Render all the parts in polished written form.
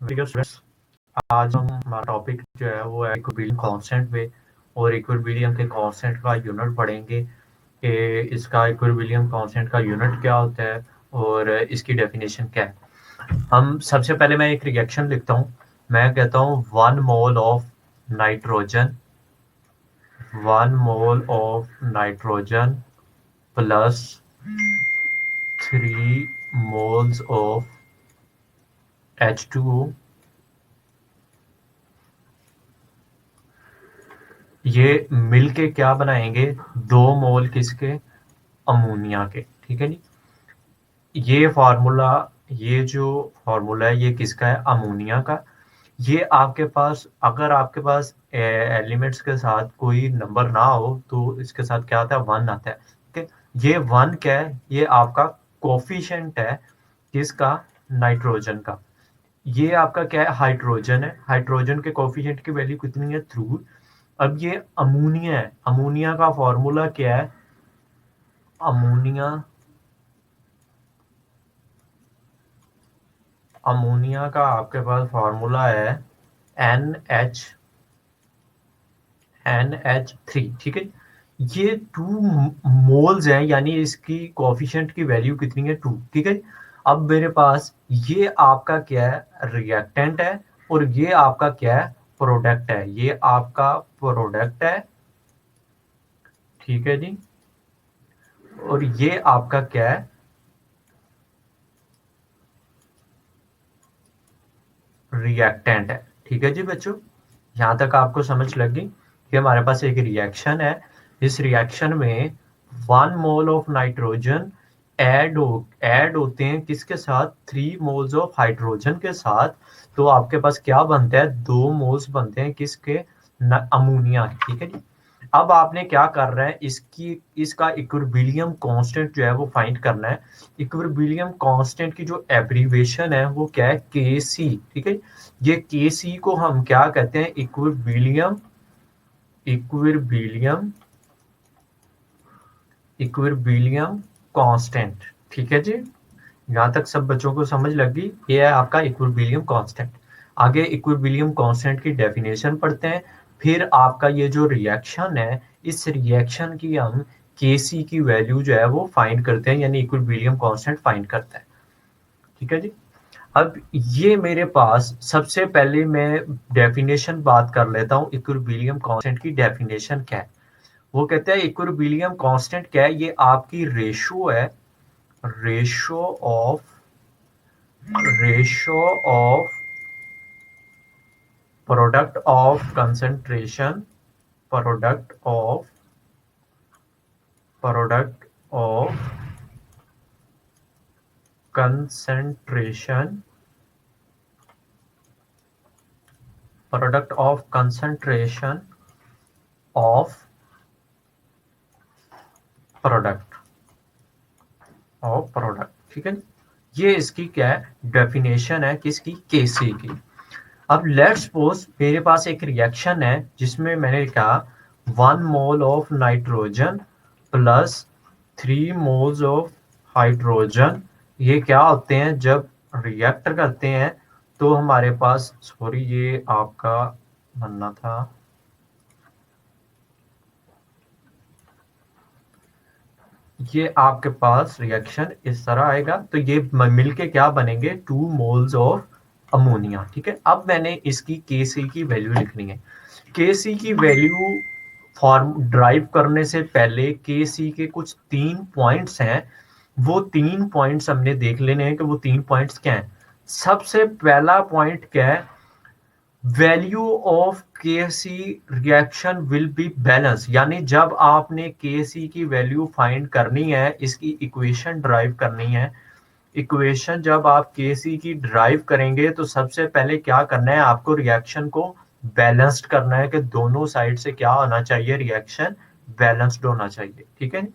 Students, आज हमारा topic जो है वो है इक्विलिब्रियम कांस्टेंट पे और इक्विलिब्रियम के कांस्टेंट का यूनिट पढ़ेंगे कि इसका इक्विलिब्रियम कांस्टेंट का यूनिट क्या होता है और इसकी डेफिनेशन क्या है। हम सबसे पहले मैं एक रिएक्शन लिखता हूँ। मैं कहता हूँ 1 mole of nitrogen 1 mole of nitrogen plus 3 moles of H2O, ये मिलके क्या बनाएंगे 2 मोल किसके अमोनिया के। ठीक है जी। ये जो फार्मूला है ये किसका है अमोनिया का। ये आपके पास अगर आपके पास एलिमेंट्स के साथ कोई नंबर ना हो तो इसके साथ क्या आता है 1 आता है। ठीक है। ये 1 क्या है ये आपका कोफिशिएंट है किसका नाइट्रोजन का। ये आपका क्या है हाइड्रोजन है। हाइड्रोजन के कोफिशिएंट की वैल्यू कितनी है 3। अब ये अमोनिया है। अमोनिया का फॉर्मूला क्या है अमोनिया का आपके पास फॉर्मूला है NH3। ठीक है। ये 2 मोल्स हैं यानी इसकी कोफिशिएंट की वैल्यू कितनी है 2। ठीक है। अब मेरे पास ये आपका क्या है रिएक्टेंट है और ये आपका क्या है प्रोडक्ट है। ये आपका प्रोडक्ट है। ठीक है जी। और ये आपका क्या है रिएक्टेंट है। ठीक है जी बच्चों, यहां तक आपको समझ लग गई कि हमारे पास एक रिएक्शन है। इस रिएक्शन में 1 मोल ऑफ नाइट्रोजन ऐड होते हैं किसके साथ 3 मोल्स ऑफ हाइड्रोजन के साथ। तो आपके पास क्या बनता है 2 मोल्स बनते हैं किसके अमोनिया। ठीक है जी। अब आपने क्या कर रहा है इसका इक्विलिब्रियम कांस्टेंट जो है वो फाइंड करना है। इक्विलिब्रियम कांस्टेंट की जो एब्रीविएशन है वो क्या है Kc। ठीक है। ये Kc को हम क्या कहते हैं इक्विलिब्रियम कांस्टेंट। ठीक है जी। यहां तक सब बच्चों को समझ लगी। ये है आपका इक्विलिब्रियम कांस्टेंट। आगे इक्विलिब्रियम कांस्टेंट की डेफिनेशन पढ़ते हैं। फिर आपका ये जो रिएक्शन है इस रिएक्शन की हम Kc की वैल्यू जो है वो फाइंड करते हैं यानी इक्विलिब्रियम कांस्टेंट फाइंड करते हैं। ठीक है जी। अब ये मेरे पास सबसे पहले मैं डेफिनेशन बात कर लेता हूँ इक्विलिब्रियम कांस्टेंट की डेफिनेशन क्या है। वो कहते हैं इक्विलिब्रियम कांस्टेंट क्या है ये आपकी रेशो है ratio of product of concentration product of concentration of product. ठीक है। ये इसकी क्या है डेफिनेशन है किसकी Kc की। अब लेट्स सपोज मेरे पास एक रिएक्शन है जिसमें मैंने कहा 1 mole of nitrogen plus 3 moles of hydrogen. ये क्या होते हैं जब रिएक्ट करते हैं तो हमारे पास सॉरी ये आपका बनना था ये आपके पास रिएक्शन इस तरह आएगा तो ये मिलके क्या बनेंगे 2 मोल्स ऑफ अमोनिया। ठीक है। अब मैंने इसकी Kc की वैल्यू लिखनी है। Kc की वैल्यू फॉर्म ड्राइव करने से पहले Kc के कुछ 3 पॉइंट्स हैं। वो 3 पॉइंट्स हमने देख लेने हैं कि वो 3 पॉइंट्स क्या हैं। सबसे पहला पॉइंट क्या है value of Kc reaction will be balance यानी जब आपने Kc की वैल्यू फाइंड करनी है इसकी इक्वेशन ड्राइव करनी है। इक्वेशन जब आप Kc की ड्राइव करेंगे तो सबसे पहले क्या करना है आपको रिएक्शन को बैलेंस्ड करना है कि दोनों साइड से क्या होना चाहिए रिएक्शन बैलेंस्ड होना चाहिए। ठीक है।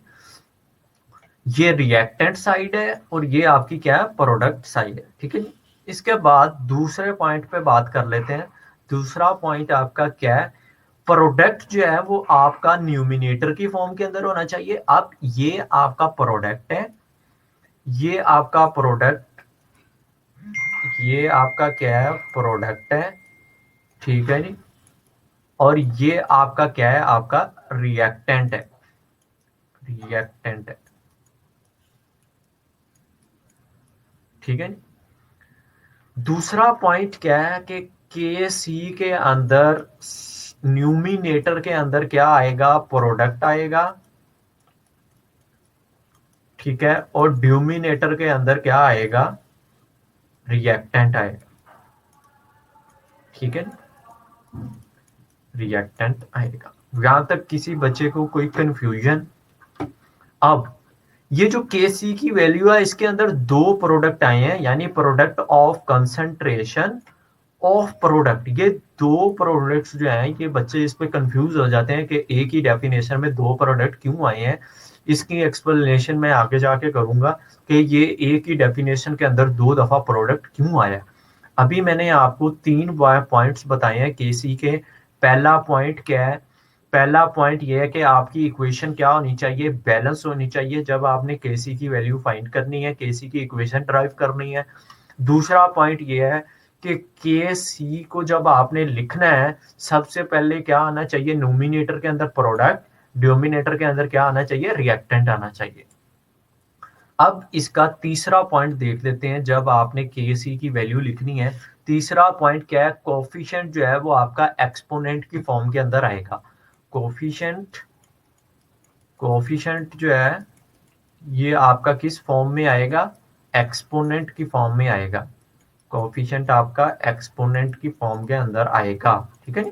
ये रिएक्टेंट साइड है और ये आपकी क्या है प्रोडक्ट साइड है। ठीक है। इसके बाद दूसरे पॉइंट पे बात कर लेते हैं। दूसरा पॉइंट आपका क्या है प्रोडक्ट जो है वो आपका न्यूमिनेटर की फॉर्म के अंदर होना चाहिए। अब ये आपका प्रोडक्ट है ये आपका प्रोडक्ट ये आपका क्या है, प्रोडक्ट है, ठीक है जी, और ये आपका क्या है, आपका रिएक्टेंट है, रिएक्टेंट है, ठीक है। दूसरा पॉइंट क्या है कि के सी के अंदर न्यूमिनेटर के अंदर क्या आएगा, प्रोडक्ट आएगा, ठीक है, और ड्यूमिनेटर के अंदर क्या आएगा, रिएक्टेंट आएगा, ठीक है, रिएक्टेंट आएगा। यहां तक किसी बच्चे को कोई कंफ्यूजन? अब ये जो के सी की वैल्यू है, इसके अंदर दो प्रोडक्ट आए हैं, यानी product of concentration of product. ये दो प्रोडक्ट्स जो हैं, ये बच्चे इस पे कंफ्यूज हो जाते हैं कि एक ही डेफिनेशन में दो प्रोडक्ट क्यों आए हैं। इसकी एक्सप्लेनेशन मैं आगे जाके करूंगा कि ये एक ही डेफिनेशन के अंदर दो दफा प्रोडक्ट क्यों आया। अभी मैंने आपको तीन पॉइंट्स बताए हैं केसी के। पहला पॉइंट क्या है, पहला पॉइंट ये है कि आपकी इक्वेशन क्या होनी चाहिए, बैलेंस होनी चाहिए जब आपने केसी की वैल्यू फाइंड करनी है, केसी की इक्वेशन ड्राइव करनी है। दूसरा पॉइंट ये है कि के सी को जब आपने लिखना है, सबसे पहले क्या आना चाहिए, नोमिनेटर के अंदर प्रोडक्ट, डिनोमिनेटर के अंदर क्या आना चाहिए, रिएक्टेंट आना चाहिए। अब इसका तीसरा पॉइंट देख लेते हैं, जब आपने के सी की वैल्यू लिखनी है, तीसरा पॉइंट क्या है, कोफिशिएंट जो है वो आपका एक्सपोनेंट की फॉर्म के अंदर आएगा। कोफिशिएंट, कोफिशिएंट जो है ये आपका किस फॉर्म में आएगा, एक्सपोनेंट की फॉर्म में आएगा। कोफिशिएंट आपका एक्सपोनेंट की फॉर्म के अंदर आएगा, ठीक है।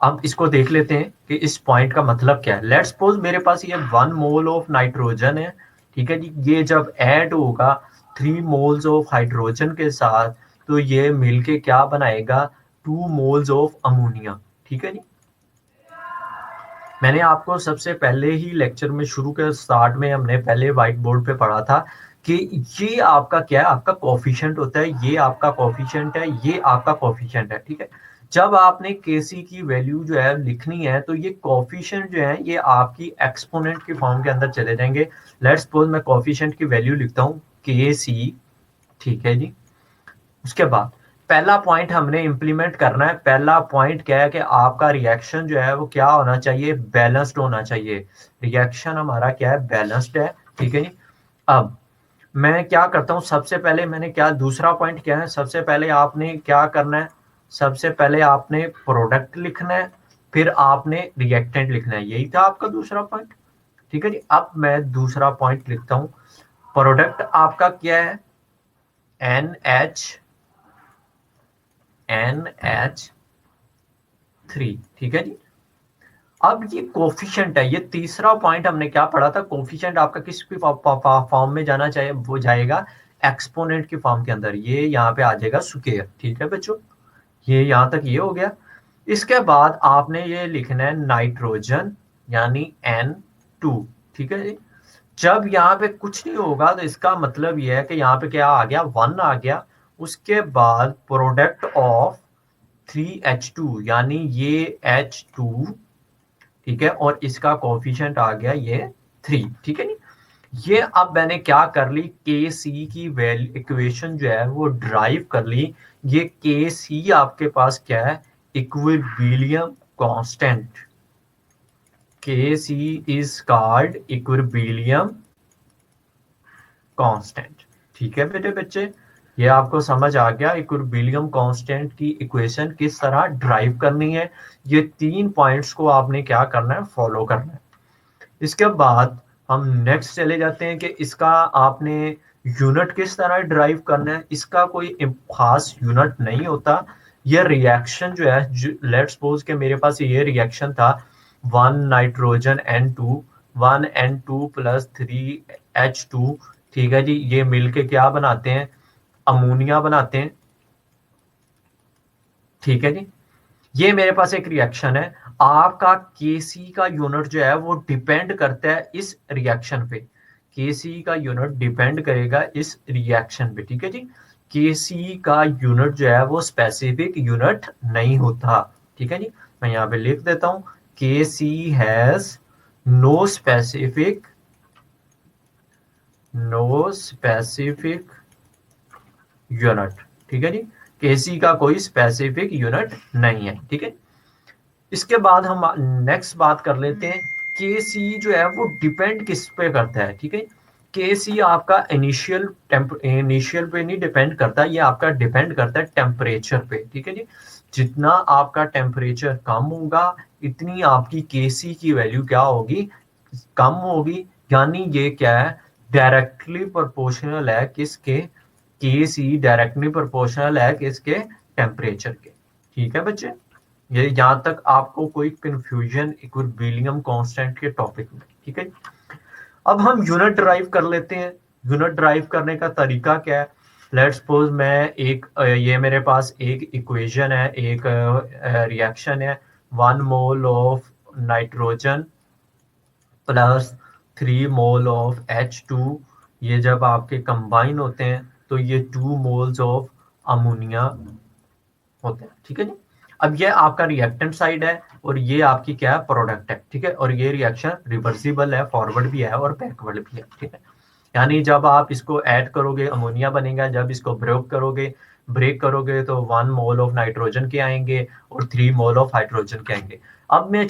अब इसको देख लेते हैं कि इस पॉइंट का मतलब क्या है। लेट्स सपोज मेरे पास ये 1 मोल ऑफ नाइट्रोजन है, ठीक है जी, ये जब ऐड होगा 3 मोल्स ऑफ हाइड्रोजन के साथ, तो ये मिलके क्या बनाएगा, 2 मोल्स ऑफ अमोनिया, ठीक है जी। मैंने आपको सबसे पहले ही लेक्चर में शुरू के स्टार्ट में हमने पहले व्हाइट बोर्ड पे पढ़ा था कि ये आपका क्या है, आपका कोफिशिएंट होता है, ये आपका कोफिशिएंट है, ये आपका कोफिशिएंट है, ठीक है। जब आपने केसी की वैल्यू जो है लिखनी है, तो ये कोफिशिएंट जो है ये आपकी एक्सपोनेंट की फॉर्म के अंदर चले जाएंगे। लेट्स सपोज मैं कोफिशिएंट की वैल्यू लिखता हूँ के सी, ठीक है जी। उसके बाद पहला पॉइंट हमने इंप्लीमेंट करना है। पहला पॉइंट क्या है कि आपका रिएक्शन जो है वो क्या होना चाहिए, बैलेंस्ड होना चाहिए। रिएक्शन हमारा क्या है, बैलेंस्ड है, ठीक है जी। अब मैं क्या करता हूं, सबसे पहले मैंने क्या, दूसरा पॉइंट क्या है, सबसे पहले आपने क्या करना है, सबसे पहले आपने प्रोडक्ट लिखना है, फिर आपने रिएक्टेंट लिखना है, यही था आपका दूसरा पॉइंट, ठीक है जी। अब मैं दूसरा पॉइंट लिखता हूं, प्रोडक्ट आपका क्या है, NH3, ठीक है जी। अब ये कोफिशिएंट है, ये तीसरा पॉइंट हमने क्या पढ़ा था, कोफिशिएंट आपका किस फॉर्म में जाना चाहिए, वो जाएगा एक्सपोनेंट की फॉर्म के अंदर, ये यहाँ पे आ जाएगा स्क्वायर, ठीक है बच्चों। ये यहाँ तक ये हो गया। इसके बाद आपने ये लिखना है नाइट्रोजन, यानी N2, ठीक है जी। जब यहाँ पे कुछ नहीं होगा तो इसका मतलब ये है कि यहाँ पे क्या आ गया, 1 आ गया। उसके बाद प्रोडक्ट ऑफ 3H2, यानी ये H2, ठीक है, और इसका कोफिशिएंट आ गया ये 3, ठीक है नी। ये अब मैंने क्या कर ली, के सी की वैल्यू इक्वेशन जो है वो ड्राइव कर ली। ये के सी आपके पास क्या है, इक्विलिब्रियम कांस्टेंट, के सी इज कॉल्ड इक्विलिब्रियम कांस्टेंट, ठीक है बेटे बच्चे। ये आपको समझ आ गया इक्विलिब्रियम कांस्टेंट की इक्वेशन किस तरह ड्राइव करनी है। ये तीन पॉइंट्स को आपने क्या करना है, फॉलो करना है। इसके बाद हम नेक्स्ट चले जाते हैं कि इसका आपने यूनिट किस तरह ड्राइव करना है। इसका कोई खास यूनिट नहीं होता। ये रिएक्शन जो है, लेट्स सपोज के मेरे पास ये रिएक्शन था, 1 nitrogen N2, 1N2 plus 3H2, ठीक है जी। ये मिलके क्या बनाते हैं, अमोनिया बनाते हैं, ठीक है जी। ये मेरे पास एक रिएक्शन है। आपका केसी का यूनिट जो है वो डिपेंड करता है इस रिएक्शन पे, केसी का यूनिट डिपेंड करेगा इस रिएक्शन पे, ठीक है जी। केसी का यूनिट जो है वो स्पेसिफिक यूनिट नहीं होता, ठीक है जी। मैं यहाँ पे लिख देता हूं, K C has no specific, no specific unit, ठीक है जी। Kc का कोई स्पेसिफिक यूनिट नहीं है, ठीक है। इसके बाद हम नेक्स्ट बात कर लेते हैं, Kc जो है वो डिपेंड किस पे करता है, ठीक है। Kc आपका इनिशियल पे नहीं डिपेंड करता, ये आपका डिपेंड करता है टेम्परेचर पे, ठीक है जी। जितना आपका टेम्परेचर कम होगा इतनी आपकी Kc की वैल्यू क्या होगी, कम होगी। यानी ये क्या है, डायरेक्टली प्रोपोर्शनल है किसके, Kc डायरेक्टली प्रोपोर्शनल है किसके, टेम्परेचर के, ठीक है बच्चे। ये यहाँ तक आपको कोई कंफ्यूजन इक्विलिब्रियम कांस्टेंट के टॉपिक में, ठीक है। अब हम यूनिट ड्राइव कर लेते हैं। यूनिट ड्राइव करने का तरीका क्या है, लेट्स सपोज मैं एक ये मेरे पास एक इक्वेशन है, एक रिएक्शन है, 1 mole of nitrogen plus 3 mole of H2, ये जब आपके कंबाइन होते हैं तो ये 2 मोल्स ऑफ अमोनिया होते हैं, ठीक है जी। अब ये आपका रिएक्टेंट साइड है और ये आपकी क्या है, प्रोडक्ट है, ठीक है। और ये रिएक्शन रिवर्सिबल है, फॉरवर्ड भी है और बैकवर्ड भी है, ठीक है। यानी जब आप इसको ऐड करोगे अमोनिया बनेगा, जब इसको ब्रेक करोगे तो 1 मोल ऑफ नाइट्रोजन के आएंगे और 3 मोल ऑफ हाइड्रोजन के आएंगे। अब मैं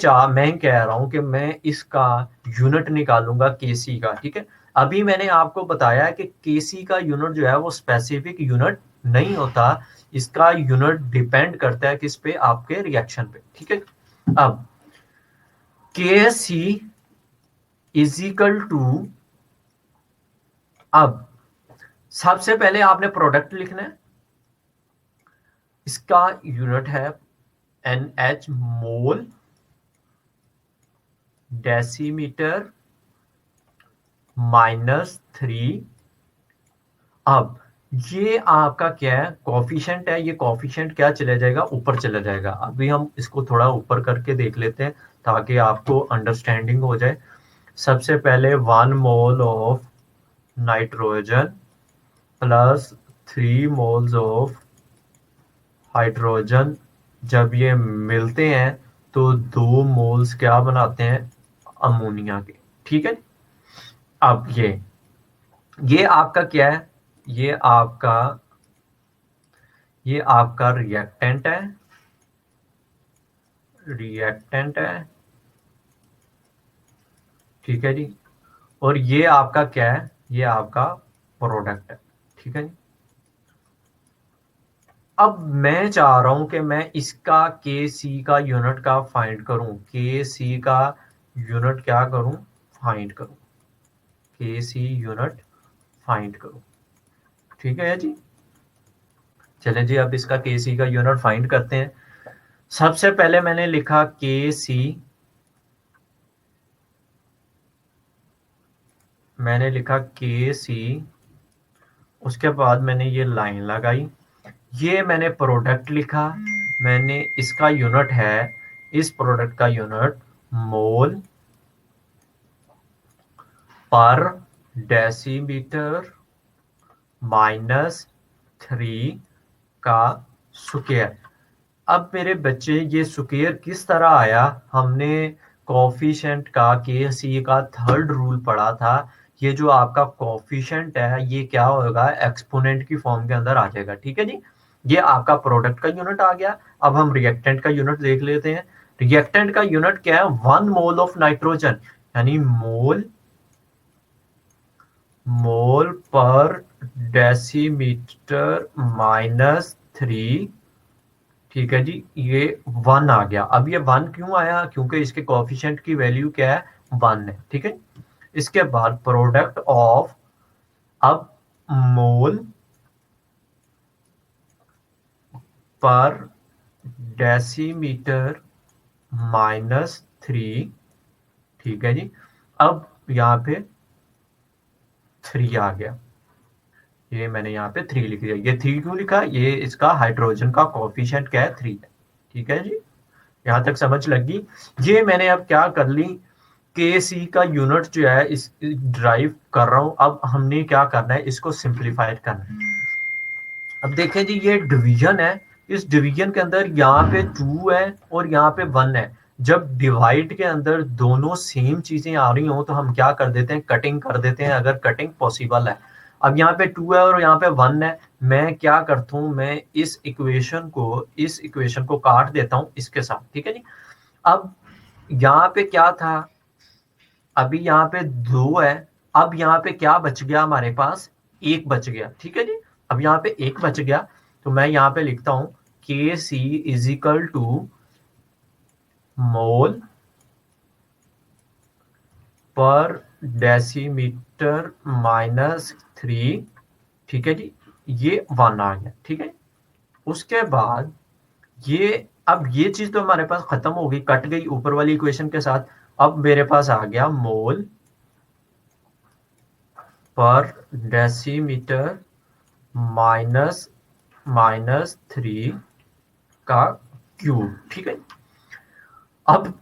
कह रहा हूं कि मैं इसका यूनिट निकालूंगा Kc का, ठीक है। अभी मैंने आपको बताया कि Kc का यूनिट जो है वो स्पेसिफिक यूनिट नहीं होता, इसका यूनिट डिपेंड करता है किस पे, आपके रिएक्शन पे, ठीक है। अब Kc इज इक्वल टू, अब सबसे पहले आपने प्रोडक्ट लिखना है, इसका यूनिट है NH मोल डेसीमीटर -3। अब ये आपका क्या है, कॉफिशिएंट है, ये कॉफिशिएंट क्या चला जाएगा, ऊपर चला जाएगा। अभी हम इसको थोड़ा ऊपर करके देख लेते हैं ताकि आपको अंडरस्टैंडिंग हो जाए। सबसे पहले 1 mole of nitrogen plus 3 moles of hydrogen, जब ये मिलते हैं तो 2 मोल्स क्या बनाते हैं, अमोनिया के, ठीक है। अब ये आपका क्या है, ये आपका रिएक्टेंट है, ठीक है जी। और ये आपका क्या है, ये आपका प्रोडक्ट है, ठीक है जी। अब मैं चाह रहा हूं कि मैं इसका Kc का यूनिट का फाइंड करूं, Kc का यूनिट क्या करूं, फाइंड करूं, Kc यूनिट फाइंड करूं, ठीक है जी। चलें जी, अब इसका Kc का यूनिट फाइंड करते हैं। सबसे पहले मैंने लिखा Kc, मैंने लिखा Kc, उसके बाद मैंने ये लाइन लगाई, ये मैंने प्रोडक्ट लिखा, मैंने इसका यूनिट है, इस प्रोडक्ट का यूनिट मोल पर डेसीमीटर -3 का स्क्वायर। अब मेरे बच्चे ये स्क्वायर किस तरह आया, हमने कॉफिशिएंट का Kc का थर्ड रूल पढ़ा था। ये जो आपका कॉफिशिएंट है ये क्या होगा, एक्सपोनेंट की फॉर्म के अंदर आ जाएगा, ठीक है जी। ये आपका प्रोडक्ट का यूनिट आ गया। अब हम रिएक्टेंट का यूनिट देख लेते हैं। रिएक्टेंट का यूनिट क्या है, 1 मोल ऑफ नाइट्रोजन, यानी मोल पर डेसीमीटर -3, ठीक है जी। ये 1 आ गया। अब ये 1 क्यों आया, क्योंकि इसके कोएफिशिएंट की वैल्यू क्या है, 1 है, ठीक है। इसके बाद प्रोडक्ट ऑफ, अब मोल पर डेसीमीटर -3, ठीक है जी। अब यहाँ पे 3 आ गया, ये मैंने यहाँ पे 3 लिख दिया। ये 3 क्यों लिखा, ये इसका हाइड्रोजन का कोएफिशिएंट क्या है, 3 है, ठीक है जी। यहाँ तक समझ लगी। ये मैंने अब क्या कर ली, Kc का यूनिट जो है इस ड्राइव कर रहा हूं। अब हमने क्या करना है, इसको सिंप्लीफाइड करना है। अब देखें जी, ये डिवीजन है, इस डिवीजन के अंदर यहाँ पे 2 है और यहाँ पे 1 है। जब डिवाइड के अंदर दोनों सेम चीजें आ रही हो तो हम क्या कर देते हैं, कटिंग कर देते हैं, अगर कटिंग पॉसिबल है। अब यहाँ पे 2 है और यहाँ पे 1 है, मैं क्या करता हूँ, मैं इस इक्वेशन को काट देता हूँ इसके साथ, ठीक है जी। अब यहाँ पे क्या था, अभी यहाँ पे 2 है, अब यहाँ पे क्या बच गया हमारे पास, 1 बच गया, ठीक है जी। अब यहाँ पे 1 बच गया, तो मैं यहाँ पे लिखता हूँ के सी इज इक्वल टू मोल पर डेसीमीटर -3, ठीक है जी। ये 1 आ गया, ठीक है। उसके बाद ये, अब ये चीज तो हमारे पास खत्म हो गई, कट गई ऊपर वाली इक्वेशन के साथ। अब मेरे पास आ गया मोल पर डेसीमीटर माइनस -3 का क्यूब, ठीक है। अब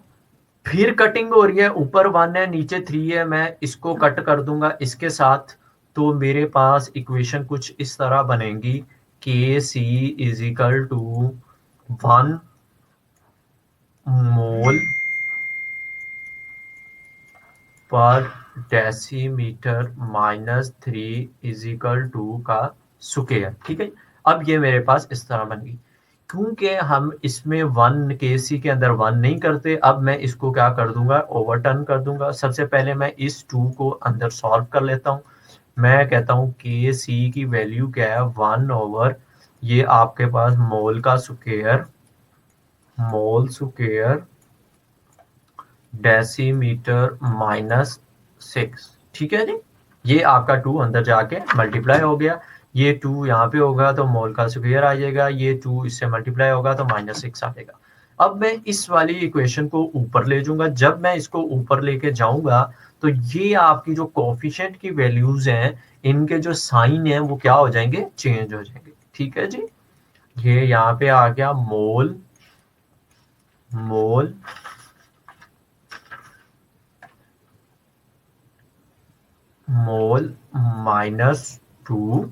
फिर कटिंग हो रही है, ऊपर 1 है नीचे 3 है, मैं इसको कट कर दूंगा इसके साथ, तो मेरे पास इक्वेशन कुछ इस तरह बनेगी, के सी इज इक्वल टू 1 मोल पर डेसीमीटर -3 इज इक्वल टू का स्क्वायर, ठीक है। अब ये मेरे पास इस तरह बन गई, क्योंकि हम इसमें 1 के सी के अंदर 1 नहीं करते, अब मैं इसको क्या कर दूंगा, ओवरटर्न कर दूंगा। सबसे पहले मैं इस 2 को अंदर सॉल्व कर लेता हूँ। मैं कहता हूँ के सी की वैल्यू क्या है, 1 ओवर ये आपके पास मोल स्क्वायर डेसीमीटर -6, ठीक है जी। ये आपका 2 अंदर जाके मल्टीप्लाई हो गया, ये 2 यहाँ पे होगा तो मोल का स्क्वायर आ जाएगा, ये 2 इससे मल्टीप्लाई होगा तो -6 आ जाएगा। अब मैं इस वाली इक्वेशन को ऊपर ले जाऊंगा, जब मैं इसको ऊपर लेके जाऊंगा तो ये आपकी जो कोफिशिएंट की वैल्यूज हैं, इनके जो साइन है वो क्या हो जाएंगे, चेंज हो जाएंगे, ठीक है जी। ये यहाँ पे आ गया मोल मोल मोल -2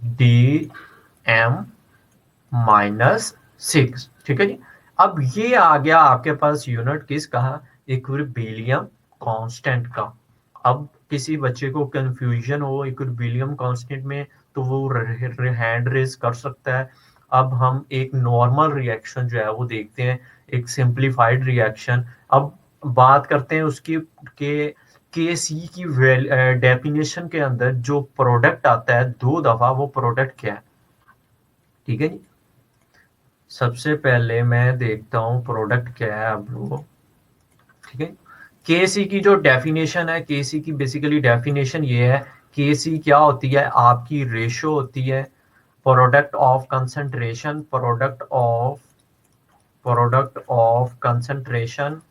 डी एम -6, ठीक है जी। अब ये आ गया आपके पास यूनिट किसका, इक्विलिब्रियम कांस्टेंट का। अब किसी बच्चे को कंफ्यूजन हो इक्विलिब्रियम कांस्टेंट में, तो वो हैंड रेज कर सकता है। अब हम एक नॉर्मल रिएक्शन जो है वो देखते हैं, एक सिंप्लीफाइड रिएक्शन। अब बात करते हैं उसकी के सी की डेफिनेशन के अंदर जो प्रोडक्ट आता है 2 दफा, वो प्रोडक्ट क्या है, ठीक है जी। सबसे पहले मैं देखता हूँ प्रोडक्ट क्या है अब वो, ठीक है। केसी की जो डेफिनेशन है, केसी की बेसिकली डेफिनेशन ये है, केसी क्या होती है, आपकी रेशो होती है product of concentration, product of concentration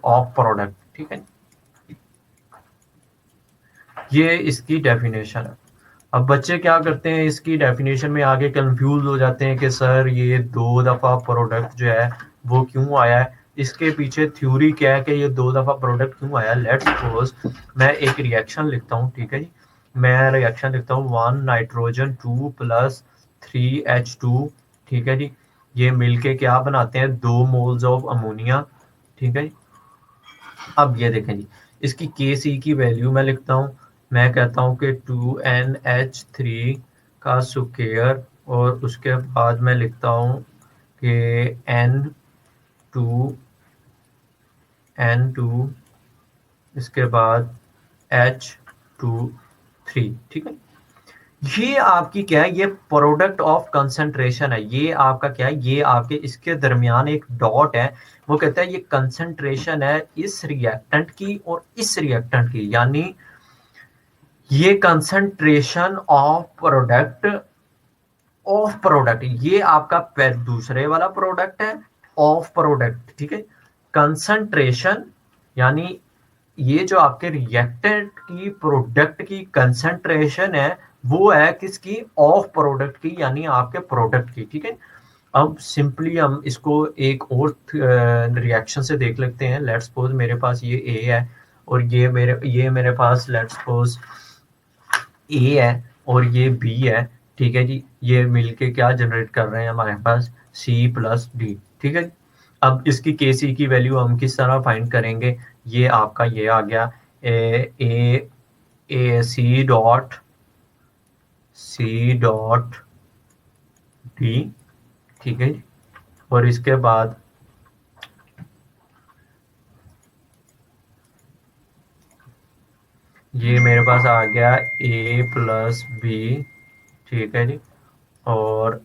of product, ठीक है। ये इसकी डेफिनेशन है। अब बच्चे क्या करते हैं, इसकी डेफिनेशन में आगे कंफ्यूज हो जाते हैं कि सर ये 2 दफा प्रोडक्ट जो है वो क्यों आया है, इसके पीछे थ्योरी क्या है कि ये 2 दफा प्रोडक्ट क्यों आया। लेट्स सपोज मैं एक रिएक्शन लिखता हूँ, ठीक है जी। मैं रिएक्शन लिखता हूँ 1 नाइट्रोजन 2 + 3H2, ठीक है जी। ये मिलके क्या बनाते हैं, 2 मोल्स ऑफ अमोनिया, ठीक है जी। अब ये देखें जी, इसकी के सी की वैल्यू मैं लिखता हूँ, मैं कहता हूँ कि 2NH3 का स्क्वायर, और उसके बाद मैं लिखता हूँ कि N2 इसके बाद H2 3, ठीक है। ये आपकी क्या है, ये प्रोडक्ट ऑफ कंसंट्रेशन है, ये आपका क्या है, ये आपके इसके दरमियान एक डॉट है, वो कहता है ये कंसंट्रेशन है इस रिएक्टेंट की और इस रिएक्टेंट की, यानी ये कंसंट्रेशन ऑफ प्रोडक्ट ये आपका दूसरे वाला प्रोडक्ट है, ऑफ प्रोडक्ट, ठीक है। कंसंट्रेशन यानी ये जो आपके रिएक्टेंट की प्रोडक्ट की कंसंट्रेशन है, वो है किसकी, ऑफ प्रोडक्ट की, यानी आपके प्रोडक्ट की, ठीक है। अब सिंपली हम इसको एक और रिएक्शन से देख लेते हैं। लेट्स सपोज मेरे पास ये ए है, और ये मेरे पास लेट्स सपोज ए है, और ये बी है, ठीक है जी। ये मिलके क्या जनरेट कर रहे हैं हमारे पास, C + D, ठीक है। अब इसकी Kc की वैल्यू हम किस तरह फाइंड करेंगे, ये आपका ये आ गया ए सी डॉट डी, ठीक है। और इसके बाद ये मेरे पास आ गया ए प्लस बी, ठीक है जी, और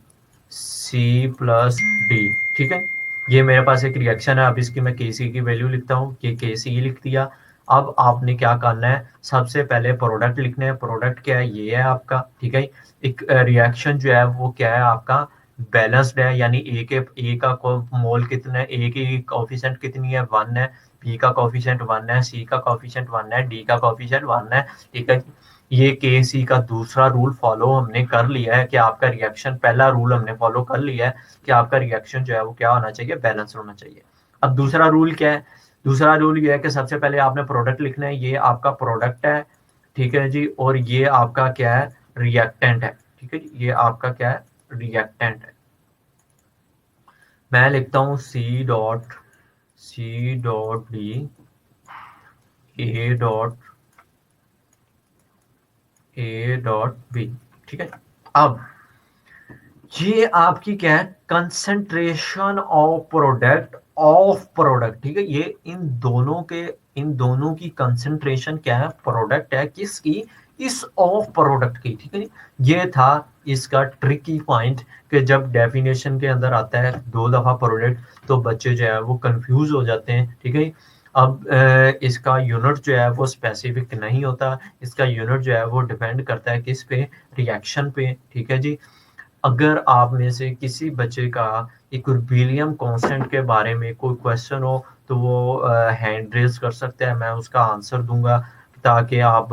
सी प्लस डी, ठीक है। ये मेरे पास एक रिएक्शन है। अब इसकी मैं Kc की वैल्यू लिखता हूँ, ये Kc लिख दिया। अब आपने क्या करना है, सबसे पहले प्रोडक्ट लिखना है। प्रोडक्ट क्या है, ये है आपका, ठीक है। एक रिएक्शन जो है वो क्या है आपका, बैलेंस्ड है, यानी ए का मोल कितना है, ए की कोफिशिएंट कितनी है, 1 है, बी का कोफिशिएंट 1 है, सी का कोफिशिएंट 1 है, डी का कोफिशिएंट 1 है, ठीक है। ये Kc का दूसरा रूल फॉलो हमने कर लिया है कि आपका रिएक्शन, पहला रूल हमने फॉलो कर लिया है कि आपका रिएक्शन जो है वो क्या होना चाहिए, बैलेंस होना चाहिए। अब दूसरा रूल क्या है, दूसरा रूल ये है कि सबसे पहले आपने प्रोडक्ट लिखना है। ये आपका प्रोडक्ट है, ठीक है जी, और ये आपका क्या है, रिएक्टेंट है, ठीक है जी, ये आपका क्या है, रिएक्टेंट है। मैं लिखता हूँ C dot D A dot B, ठीक है। अब ये आपकी क्या है, कंसंट्रेशन ऑफ प्रोडक्ट, ठीक है। ये इन दोनों की कंसंट्रेशन क्या है, प्रोडक्ट है, किसकी, इस ऑफ प्रोडक्ट की, ठीक है। ये था इसका ट्रिकी पॉइंट कि जब डेफिनेशन के अंदर आता है 2 दफा प्रोडक्ट तो बच्चे जो है वो कंफ्यूज हो जाते हैं, ठीक है। अब इसका यूनिट जो है वो स्पेसिफिक नहीं होता, इसका यूनिट जो है वो डिपेंड करता है किस पे, रिएक्शन पे, ठीक है जी। अगर आप में से किसी बच्चे का इक्विलिब्रियम कांस्टेंट के बारे में कोई क्वेश्चन हो तो वो हैंड रेज कर सकते हैं, मैं उसका आंसर दूंगा, ताकि आप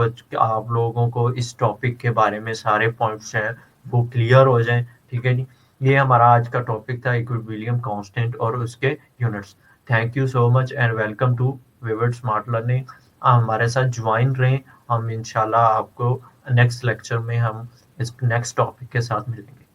लोगों को इस टॉपिक के बारे में सारे पॉइंट्स हैं वो क्लियर हो जाएं, ठीक है जी। ये हमारा आज का टॉपिक था, इक्विलिब्रियम कांस्टेंट और उसके units. Thank you so much and welcome to vivid smart learning. हमारे साथ ज्वाइन रहें, हम इंशाल्लाह आपको नेक्स्ट लेक्चर में हम इस नेक्स्ट टॉपिक के साथ मिलेंगे।